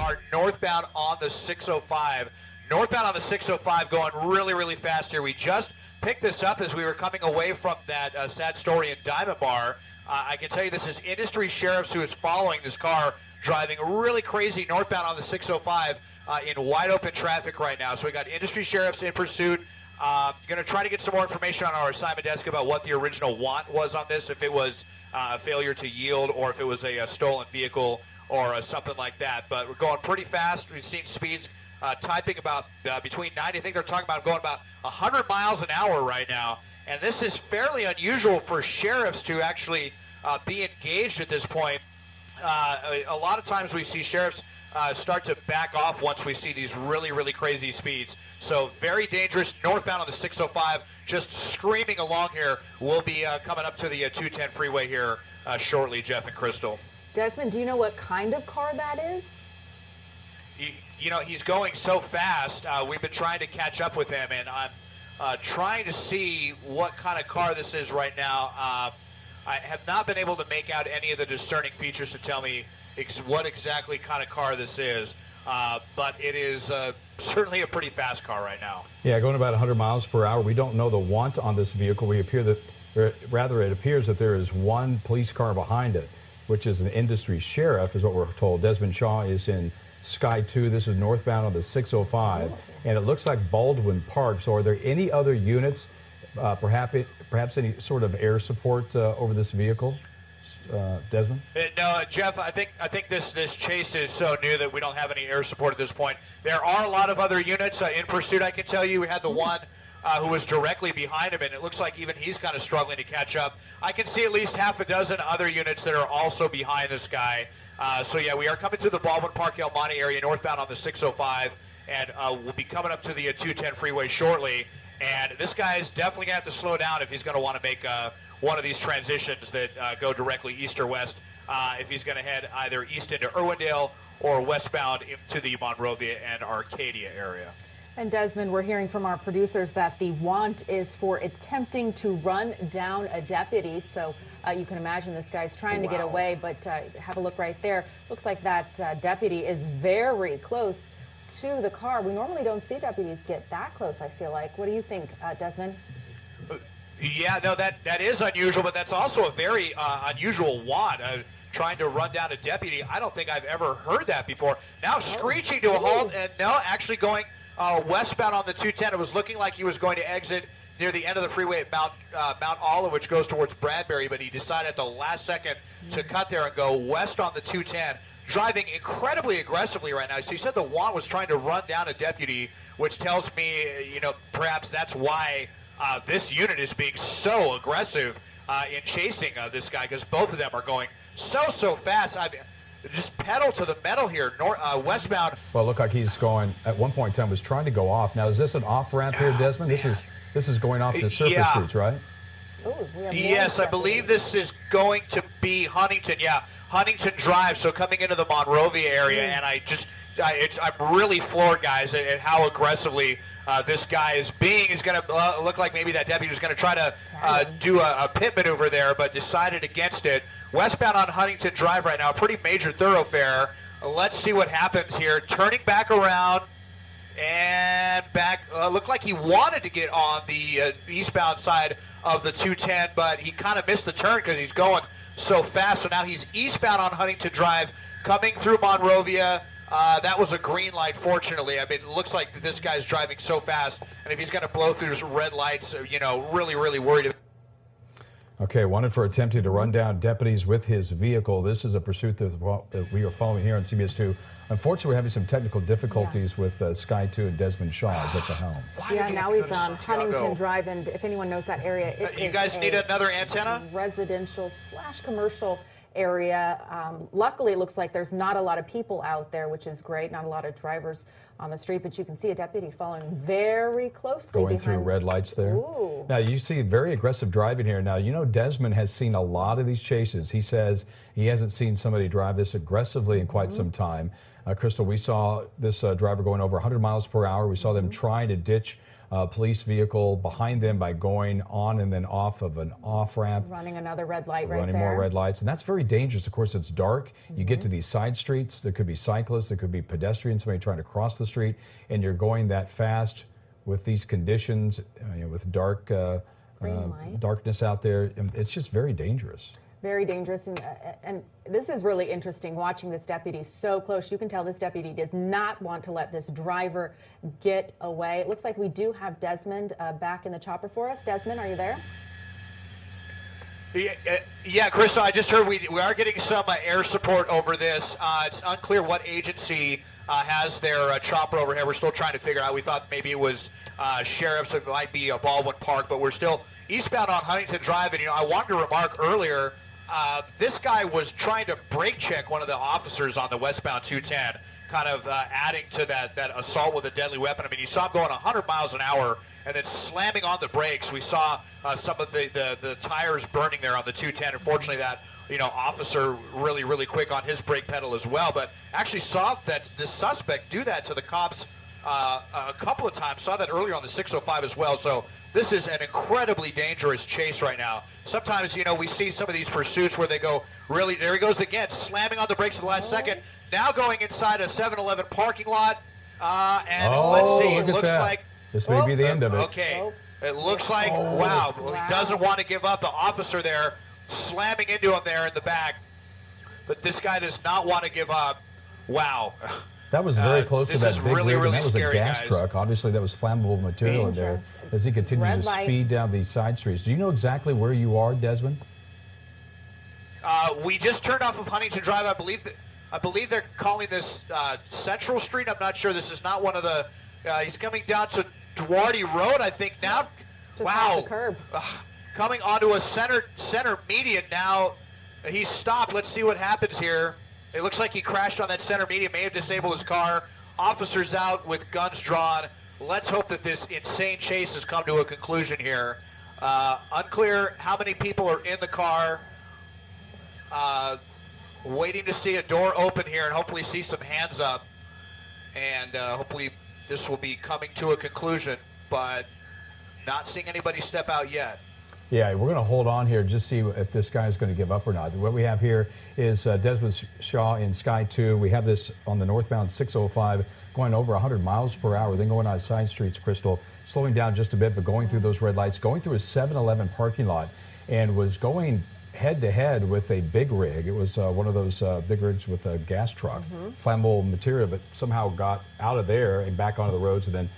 are northbound on the 605. Northbound on the 605 going really, really fast here. We just picked this up as we were coming away from that sad story in Diamond Bar. I can tell you this is industry sheriffs who is following this car driving really crazy northbound on the 605 in wide open traffic right now. So we got industry sheriffs in pursuit. Going to try to get some more information on our assignment desk about what the original want was on this, if it was a failure to yield or if it was a stolen vehicle or something like that. But we're going pretty fast. We've seen speeds typing about between 90, I think they're talking about going about 100 miles an hour right now. And this is fairly unusual for sheriffs to actually be engaged at this point. A lot of times we see sheriffs start to back off once we see these really, really crazy speeds. So very dangerous northbound on the 605, just screaming along here. We'll be coming up to the 210 freeway here shortly, Jeff and Crystal. Desmond, do you know what kind of car that is? You know, he's going so fast. We've been trying to catch up with him, and I'm trying to see what kind of car this is right now. I have not been able to make out any of the discerning features to tell me what exactly kind of car this is, but it is certainly a pretty fast car right now. Yeah, going about 100 miles per hour. We don't know the want on this vehicle. We appear that, rather, it appears that there is one police car behind it, which is an industry sheriff, is what we're told. Desmond Shaw is in Sky 2. This is northbound on the 605, and it looks like Baldwin Park. So, are there any other units, perhaps any sort of air support over this vehicle? Desmond? No, Jeff, I think this chase is so new that we don't have any air support at this point. There are a lot of other units in pursuit, I can tell you. We had the one who was directly behind him, and it looks like even he's kind of struggling to catch up. I can see at least half a dozen other units that are also behind this guy. So yeah, we are coming through the Baldwin Park, El Monte area, northbound on the 605, and we'll be coming up to the 210 freeway shortly. And this guy is definitely going to have to slow down if he's going to want to make one of these transitions that go directly east or west, if he's going to head either east into Irwindale or westbound into the Monrovia and Arcadia area. And Desmond, we're hearing from our producers that the want is for attempting to run down a deputy. So you can imagine this guy's trying to get away, but have a look right there. Looks like that deputy is very close to the car. We normally don't see deputies get that close, I feel like. What do you think, Desmond? Yeah, no, that is unusual, but that's also a very unusual want. Trying to run down a deputy. I don't think I've ever heard that before. Now screeching to a halt, and no, actually going westbound on the 210. It was looking like he was going to exit near the end of the freeway at Mount Olive, which goes towards Bradbury, but he decided at the last second to cut there and go west on the 210, driving incredibly aggressively right now. So he said the want was trying to run down a deputy, which tells me, you know, perhaps that's why this unit is being so aggressive in chasing this guy, because both of them are going so fast. I mean, just pedal to the metal here, westbound. Well, it looked like he's going, at one point in time, was trying to go off. Now, is this an off-ramp here, Desmond? This is going off to surface streets, right? Ooh, yes, I believe this is going to be Huntington. Yeah, Huntington Drive, so coming into the Monrovia area, and I'm really floored, guys, at how aggressively this guy is being. He's going to look like maybe that deputy was going to try to do a pit maneuver there, but decided against it. Westbound on Huntington Drive right now, a pretty major thoroughfare. Let's see what happens here. Turning back around and back. Looked like he wanted to get on the eastbound side of the 210, but he kind of missed the turn because he's going so fast. So now he's eastbound on Huntington Drive, coming through Monrovia. That was a green light, fortunately. I mean, it looks like this guy's driving so fast, and if he's going to blow through his red lights, you know, really worried about. Okay, wanted for attempting to run down deputies with his vehicle. This is a pursuit that we are following here on CBS 2. Unfortunately, we're having some technical difficulties with Sky 2 and Desmond Shaw is at the helm. Yeah, now he's on Huntington Drive, and if anyone knows that area, you guys need another antenna? Residential / commercial area. Luckily, it looks like there's not a lot of people out there, which is great. Not a lot of drivers on the street, but you can see a deputy following very closely going through red lights there. Ooh. Now you see very aggressive driving here. Now, you know, Desmond has seen a lot of these chases. He says he hasn't seen somebody drive this aggressively in quite some time. Crystal, we saw this driver going over 100 miles per hour. We saw them trying to ditch police vehicle behind them by going on and then off of an off-ramp. Running another red light right there. Running more red lights. And that's very dangerous. Of course, it's dark. You get to these side streets. There could be cyclists. There could be pedestrians, somebody trying to cross the street. And you're going that fast with these conditions, with darkness out there. It's just very dangerous. Very dangerous, and this is really interesting watching this deputy so close. You can tell this deputy did not want to let this driver get away. It looks like we do have Desmond back in the chopper for us. Desmond, are you there? Yeah, Crystal, I just heard we are getting some air support over this. It's unclear what agency has their chopper over here. We're still trying to figure out. We thought maybe it was sheriffs, so it might be Baldwin Park, but we're still eastbound on Huntington Drive. And, I wanted to remark earlier, this guy was trying to brake check one of the officers on the westbound 210, kind of adding to that assault with a deadly weapon. I mean, you saw him going 100 miles an hour and then slamming on the brakes. We saw some of the tires burning there on the 210. Unfortunately, that officer really quick on his brake pedal as well, but actually saw that this suspect do that to the cops a couple of times. Saw that earlier on the 605 as well. So this is an incredibly dangerous chase right now. Sometimes, we see some of these pursuits where they go there he goes again, slamming on the brakes at the last second. Now going inside a 7-Eleven parking lot. Let's see, it looks like this may be the end of it. Okay, it looks like, wow, he doesn't want to give up. The officer there slamming into him there in the back. But this guy does not want to give up. Wow. That was very close to that big rig, and that was scary, a gas truck. Obviously, that was flammable material in there as he continues to speed down these side streets. Do you know exactly where you are, Desmond? We just turned off of Huntington Drive. I believe they're calling this Central Street. I'm not sure. This is not one of the. He's coming down to Duarte Road, I think now. Just off the curb. Coming onto a center median now. He's stopped. Let's see what happens here. It looks like he crashed on that center median, may have disabled his car. Officers out with guns drawn. Let's hope that this insane chase has come to a conclusion here. Unclear how many people are in the car. Waiting to see a door open here and hopefully see some hands up. And hopefully this will be coming to a conclusion, but not seeing anybody step out yet. Yeah, we're going to hold on here, just see if this guy is going to give up or not. What we have here is Desmond Shaw in Sky 2. We have this on the northbound 605 going over 100 miles per hour, then going on side streets, Crystal, slowing down just a bit, but going through those red lights, going through a 7-Eleven parking lot, and was going head-to-head with a big rig. It was one of those big rigs with a gas truck, flammable material, but somehow got out of there and back onto the roads and then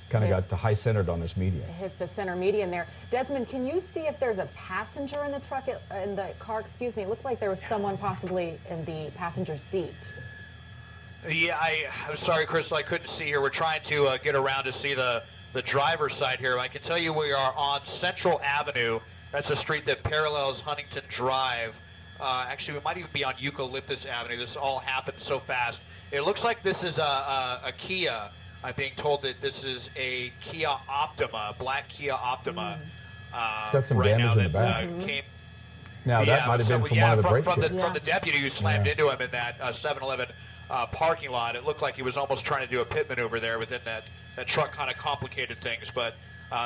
kind of got to high-centered on this median. Hit the center median there. Desmond, can you see if there's a passenger in the truck, in the car, excuse me? It looked like there was someone possibly in the passenger seat. Yeah, I'm sorry, Crystal, I couldn't see here. We're trying to get around to see the driver's side here. I can tell you we are on Central Avenue. That's a street that parallels Huntington Drive. Actually, we might even be on Eucalyptus Avenue. This all happened so fast. It looks like this is a Kia. I'm being told that this is a Kia Optima, black Kia Optima. It's got some damage in the back. Now, that might have been from one of the brake from the deputy who slammed into him in that 7-Eleven parking lot. It looked like he was almost trying to do a pit maneuver there, but then that truck kind of complicated things. But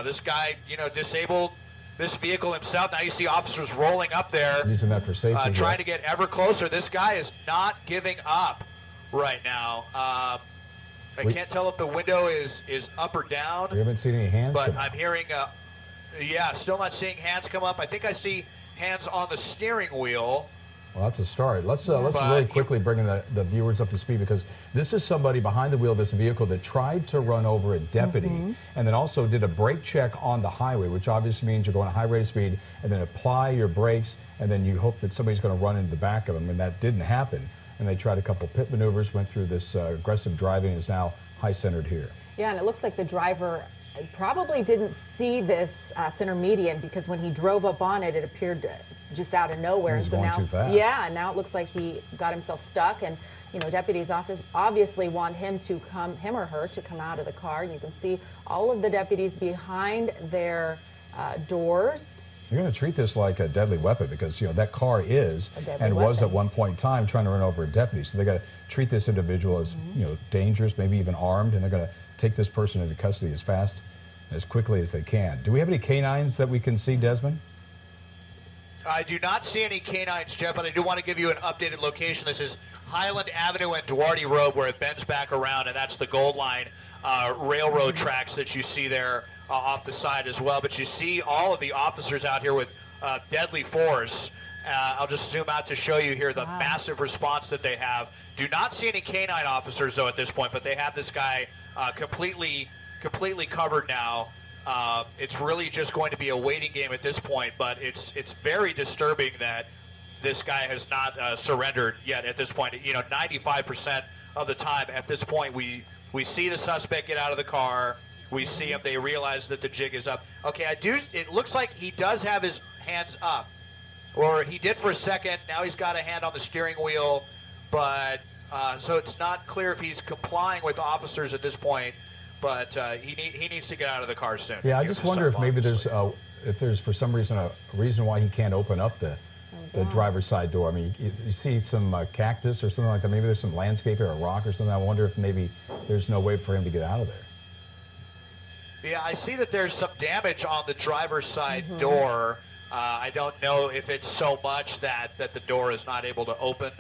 this guy, disabled this vehicle himself. Now you see officers rolling up there. Using that for safety. Trying to get ever closer. This guy is not giving up right now. I can't tell if the window is up or down. We haven't seen any hands but come I'm hearing, still not seeing hands come up. I think I see hands on the steering wheel. Well, that's a start. Let's really quickly bring the viewers up to speed, because this is somebody behind the wheel of this vehicle that tried to run over a deputy and then also did a brake check on the highway, which obviously means you're going a high rate of speed and then apply your brakes and then you hope that somebody's going to run into the back of them, and that didn't happen. And they tried a couple pit maneuvers, went through this aggressive driving, and is now high-centered here. Yeah, and it looks like the driver probably didn't see this center median, because when he drove up on it, it appeared just out of nowhere. He was going too fast. Yeah, and now it looks like he got himself stuck, and deputies obviously want him or her to come out of the car. And you can see all of the deputies behind their doors. You're going to treat this like a deadly weapon, because that car is and was at one point in time trying to run over a deputy. So they got to treat this individual as dangerous, maybe even armed, and they're going to take this person into custody as fast as quickly as they can. Do we have any canines that we can see, Desmond? I do not see any canines, Jeff, but I do want to give you an updated location. This is Highland Avenue and Duarte Road, where it bends back around, and that's the Gold Line railroad tracks that you see there off the side as well. But you see all of the officers out here with deadly force. I'll just zoom out to show you here the massive response that they have. Do not see any canine officers, though, at this point, but they have this guy completely covered now. It's really just going to be a waiting game at this point, but it's very disturbing that this guy has not surrendered yet at this point. 95% of the time at this point, we see the suspect get out of the car. We see him. They realize that the jig is up. Okay, it looks like he does have his hands up, or he did for a second. Now he's got a hand on the steering wheel, but so it's not clear if he's complying with officers at this point. But he needs to get out of the car soon. Yeah, I just wonder if maybe there's for some reason a reason why he can't open up the driver's side door. I mean, you see some cactus or something like that. Maybe there's some landscape or a rock or something. I wonder if maybe there's no way for him to get out of there. Yeah, I see that there's some damage on the driver's side door. I don't know if it's so much that the door is not able to open.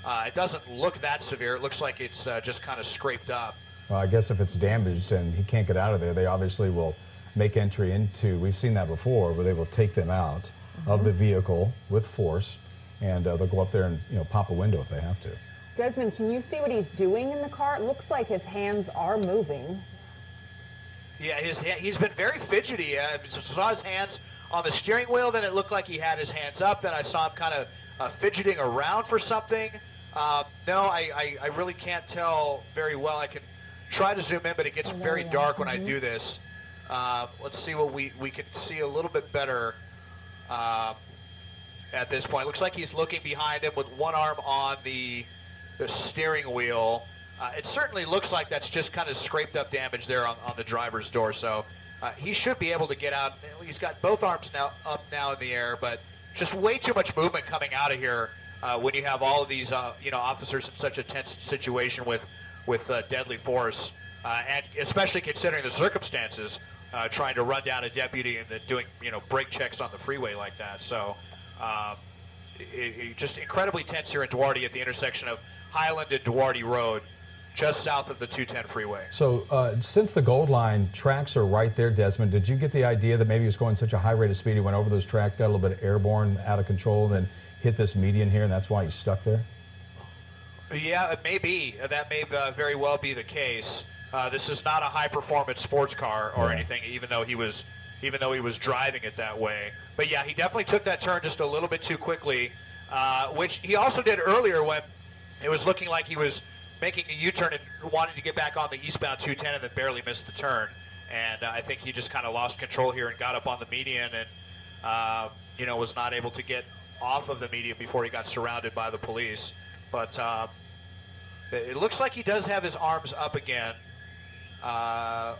It doesn't look that severe. It looks like it's just kind of scraped up. Well, I guess if it's damaged and he can't get out of there, they obviously will make entry into, we've seen that before, where they will take them out of the vehicle with force, and they'll go up there and pop a window if they have to. Desmond, can you see what he's doing in the car? It looks like his hands are moving. Yeah, he's been very fidgety. I saw his hands on the steering wheel, then it looked like he had his hands up, then I saw him kind of fidgeting around for something. No, I really can't tell very well. I can try to zoom in, but it gets very dark when I do this. Let's see what we can see a little bit better at this point. Looks like he's looking behind him with one arm on the steering wheel. It certainly looks like that's just kind of scraped up damage there on the driver's door. So he should be able to get out. He's got both arms up now in the air, but just way too much movement coming out of here when you have all of these officers in such a tense situation with deadly force, and especially considering the circumstances, trying to run down a deputy and then doing brake checks on the freeway like that. So just incredibly tense here in Duarte at the intersection of Highland and Duarte Road, just south of the 210 freeway. So since the Gold Line tracks are right there, Desmond, did you get the idea that maybe he was going such a high rate of speed, he went over those tracks, got a little bit airborne, out of control, and then hit this median here, and that's why he's stuck there? Yeah, it may be. That may very well be the case. This is not a high-performance sports car or anything, even though he was driving it that way. But yeah, he definitely took that turn just a little bit too quickly, which he also did earlier when it was looking like he was making a U-turn and wanted to get back on the eastbound 210 and then barely missed the turn. And I think he just kind of lost control here and got up on the median and was not able to get off of the median before he got surrounded by the police. But it looks like he does have his arms up again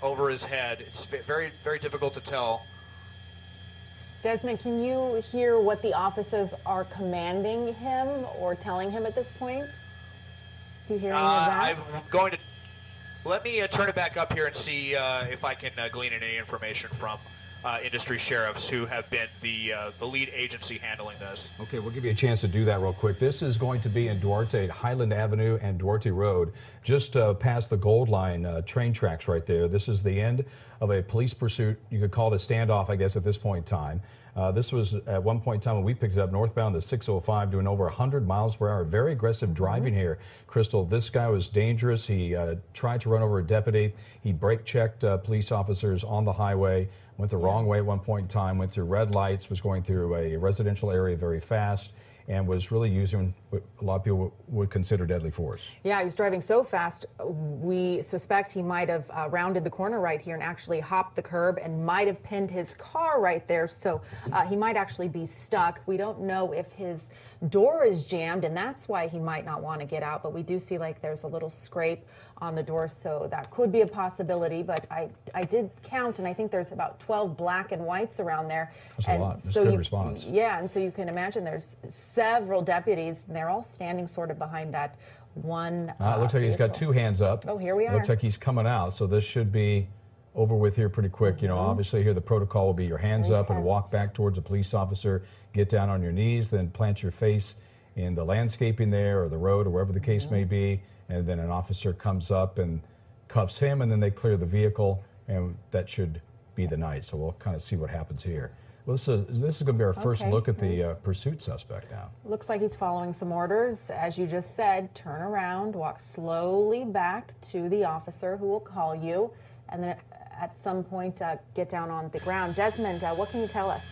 over his head. It's very, very difficult to tell. Desmond, can you hear what the officers are commanding him or telling him at this point? Do you hear any of that? I'm going to let me turn it back up here and see if I can glean any information from industry sheriffs who have been the lead agency handling this. Okay, we'll give you a chance to do that real quick. This is going to be in Duarte, Highland Avenue and Duarte Road, just past the Gold Line train tracks right there. This is the end of a police pursuit. You could call it a standoff, I guess, at this point in time. This was at one point in time when we picked it up northbound, the 605, doing over 100 miles per hour. Very aggressive driving here, Crystal. This guy was dangerous. He tried to run over a deputy. He brake checked police officers on the highway, went the wrong way at one point in time, went through red lights, was going through a residential area very fast, and was really using what a lot of people would consider deadly force. Yeah, he was driving so fast, we suspect he might have rounded the corner right here and actually hopped the curb and might have pinned his car right there, so he might actually be stuck. We don't know if his door is jammed, and that's why he might not want to get out, but we do see like there's a little scrape on the door, so that could be a possibility. But I did count, and I think there's about 12 black and whites around there. That's a lot. That's a good response. Yeah, and so you can imagine there's several deputies, and they're all standing sort of behind that one. It looks like he's got two hands up. Oh, here we are. Looks like he's coming out, so this should be over with here pretty quick. You know, obviously here the protocol will be your hands Very up and walk tense. back towards a police officer, get down on your knees, then plant your face in the landscaping there or the road or wherever the case may be, and then an officer comes up and cuffs him, and then they clear the vehicle, and that should be the night. So we'll kind of see what happens here. Well, this is going to be our first Okay, look at the nice. pursuit suspect now. Looks like he's following some orders. As you just said, turn around, walk slowly back to the officer who will call you, and then at some point get down on the ground. Desmond, what can you tell us?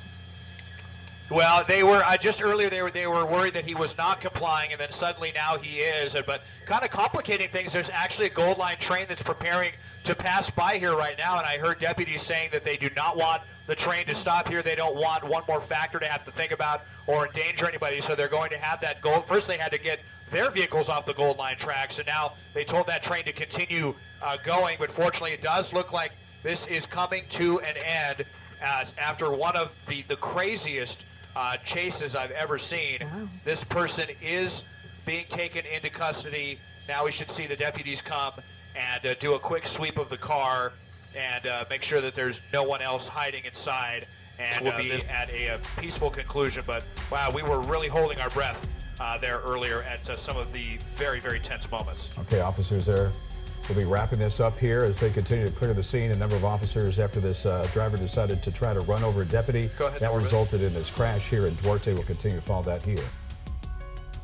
Well, they were just earlier. They were worried that he was not complying, and then suddenly now he is. But kind of complicating things. There's actually a Gold Line train that's preparing to pass by here right now, and I heard deputies saying that they do not want the train to stop here. They don't want one more factor to have to think about or endanger anybody. So they're going to have that gold. First, they had to get their vehicles off the Gold Line tracks, and now they told that train to continue going. But fortunately, it does look like this is coming to an end after one of the craziest chases I've ever seen. Wow. This person is being taken into custody. Now we should see the deputies come and do a quick sweep of the car and make sure that there's no one else hiding inside, and we'll be at a peaceful conclusion. But wow, we were really holding our breath there earlier at some of the very, very tense moments. Okay, officers there. We'll be wrapping this up here as they continue to clear the scene. A number of officers, after this driver decided to try to run over a deputy, Go ahead, that Norman. resulted in this crash here in Duarte. We'll continue to follow that here.